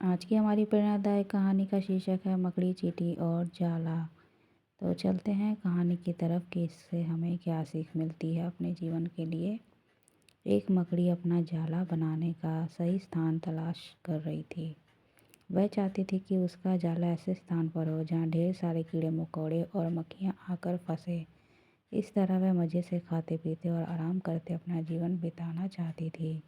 आज की हमारी प्रेरणादायक कहानी का शीर्षक है मकड़ी, चींटी और जाला। तो चलते हैं कहानी की तरफ कि इससे हमें क्या सीख मिलती है अपने जीवन के लिए। एक मकड़ी अपना जाला बनाने का सही स्थान तलाश कर रही थी। वह चाहती थी कि उसका जाला ऐसे स्थान पर हो जहाँ ढेर सारे कीड़े मकोड़े और मक्खियाँ आकर फंसे। इस तरह वह मज़े से खाते पीते और आराम करते अपना जीवन बिताना चाहती थी।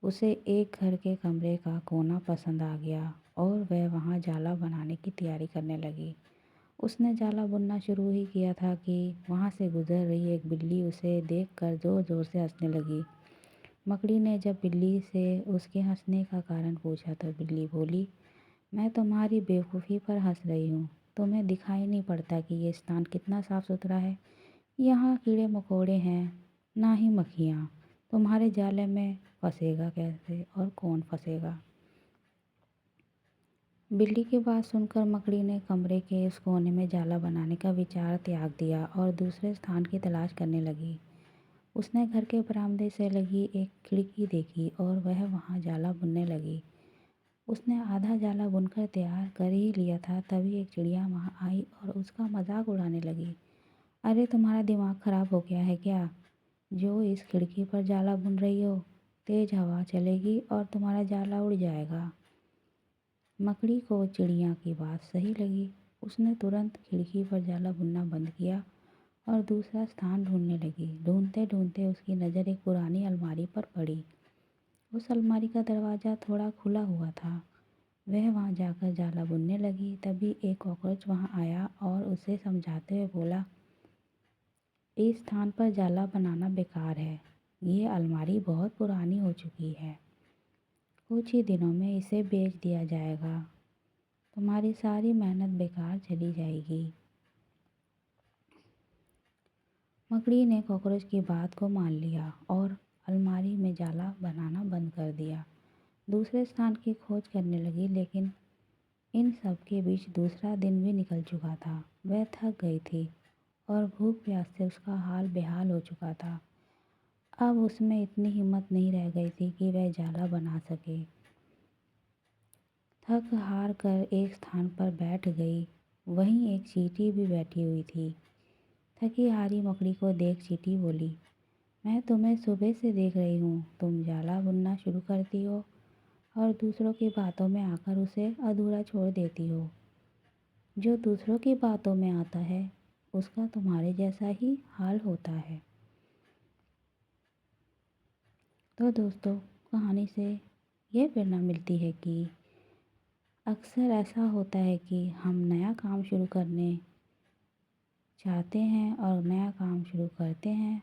उसे एक घर के कमरे का कोना पसंद आ गया और वह वहाँ जाला बनाने की तैयारी करने लगी। उसने जाला बुनना शुरू ही किया था कि वहाँ से गुजर रही एक बिल्ली उसे देखकर ज़ोर ज़ोर से हंसने लगी। मकड़ी ने जब बिल्ली से उसके हंसने का कारण पूछा तो बिल्ली बोली, मैं तुम्हारी बेवकूफ़ी पर हंस रही हूँ। तुम्हें दिखाई नहीं पड़ता कि ये स्थान कितना साफ सुथरा है। यहाँ कीड़े मकोड़े हैं, ना ही मक्खियाँ। तुम्हारे जाले में फंसेगा कैसे और कौन फंसेगा? बिल्ली की बात सुनकर मकड़ी ने कमरे के उस कोने में जाला बनाने का विचार त्याग दिया और दूसरे स्थान की तलाश करने लगी। उसने घर के बरामदे से लगी एक खिड़की देखी और वह वहाँ जाला बुनने लगी। उसने आधा जाला बुनकर तैयार कर ही लिया था, तभी एक चिड़िया वहाँ आई और उसका मजाक उड़ाने लगी। अरे तुम्हारा दिमाग खराब हो गया है क्या? जो इस खिड़की पर जाला बुन रही हो? तेज हवा चलेगी और तुम्हारा जाला उड़ जाएगा। मकड़ी को चिड़िया की बात सही लगी। उसने तुरंत खिड़की पर जाला बुनना बंद किया और दूसरा स्थान ढूंढने लगी। ढूंढते ढूंढते उसकी नज़र एक पुरानी अलमारी पर पड़ी। उस अलमारी का दरवाज़ा थोड़ा खुला हुआ था। वह वहाँ जाकर जाला बुनने लगी। तभी एक कॉकरोच वहाँ आया और उसे समझाते हुए बोला, इस स्थान पर जाला बनाना बेकार है। ये अलमारी बहुत पुरानी हो चुकी है। कुछ ही दिनों में इसे बेच दिया जाएगा। तुम्हारी सारी मेहनत बेकार चली जाएगी। मकड़ी ने कॉकरोच की बात को मान लिया और अलमारी में जाला बनाना बंद कर दिया। दूसरे स्थान की खोज करने लगी, लेकिन इन सब के बीच दूसरा दिन भी निकल चुका था। वह थक गई थी और भूख प्यास से उसका हाल बेहाल हो चुका था। अब उसमें इतनी हिम्मत नहीं रह गई थी कि वह जाला बना सके। थक हार कर एक स्थान पर बैठ गई। वहीं एक चींटी भी बैठी हुई थी। थकी हारी मकड़ी को देख चींटी बोली, मैं तुम्हें सुबह से देख रही हूँ। तुम जाला बुनना शुरू करती हो और दूसरों की बातों में आकर उसे अधूरा छोड़ देती हो। जो दूसरों की बातों में आता है उसका तुम्हारे जैसा ही हाल होता है। तो दोस्तों, कहानी से यह प्रेरणा मिलती है कि अक्सर ऐसा होता है कि हम नया काम शुरू करने चाहते हैं और नया काम शुरू करते हैं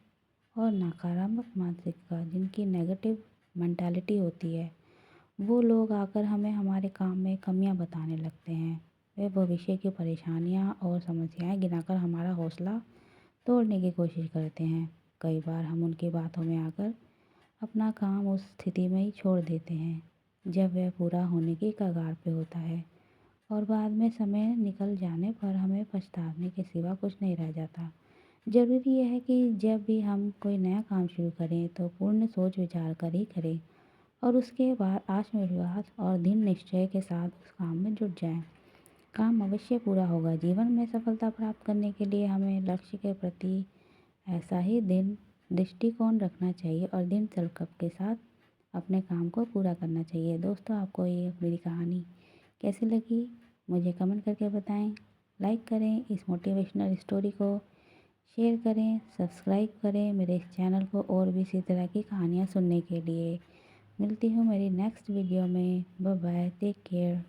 और नकारात्मक मानसिकता, जिनकी नेगेटिव मेंटालिटी होती है, वो लोग आकर हमें हमारे काम में कमियां बताने लगते हैं। वे भविष्य की परेशानियां और समस्याएं गिनाकर हमारा हौसला तोड़ने की कोशिश करते हैं। कई बार हम उनकी बातों में आकर अपना काम उस स्थिति में ही छोड़ देते हैं जब वह पूरा होने की कगार पे होता है और बाद में समय निकल जाने पर हमें पछताने के सिवा कुछ नहीं रह जाता। ज़रूरी यह है कि जब भी हम कोई नया काम शुरू करें तो पूर्ण सोच विचार कर ही करें और उसके बाद आत्मविश्वास और दृढ़ निश्चय के साथ उस काम में जुट जाएं। काम अवश्य पूरा होगा। जीवन में सफलता प्राप्त करने के लिए हमें लक्ष्य के प्रति ऐसा ही दृष्टिकोण रखना चाहिए और दृढ़ संकल्प के साथ अपने काम को पूरा करना चाहिए। दोस्तों, आपको ये मेरी कहानी कैसी लगी मुझे कमेंट करके बताएं। लाइक करें इस मोटिवेशनल स्टोरी को, शेयर करें, सब्सक्राइब करें मेरे इस चैनल को और भी इसी तरह की कहानियाँ सुनने के लिए। मिलती हूँ मेरी नेक्स्ट वीडियो में। Bye bye, take care.